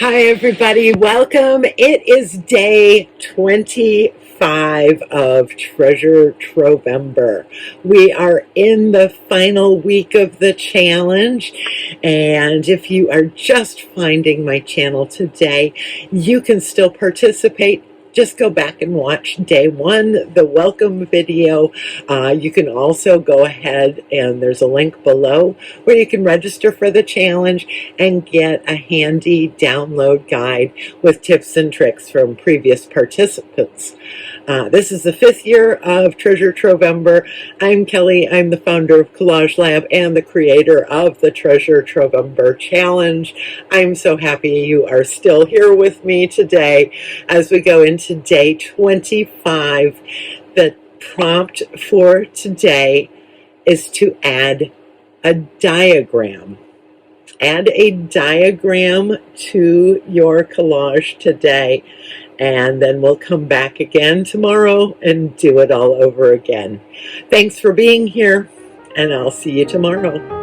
Hi everybody, welcome. It is day 25 of Treasure Trovember. We are in the final week of the challenge, and if you are just finding my channel today, you can still participate. Just go back and watch day one, the welcome video. You can also go ahead and there's a link below where you can register for the challenge and get a handy download guide with tips and tricks from previous participants. This is the 5th year of Treasure Trovember. I'm Kelly. I'm the founder of Collage-Lab and the creator of the Treasure Trovember Challenge. I'm so happy you are still here with me today as we go into day 25. The prompt for today is to add a diagram. Add a diagram to your collage today, and then we'll come back again tomorrow and do it all over again. Thanks for being here, and I'll see you tomorrow.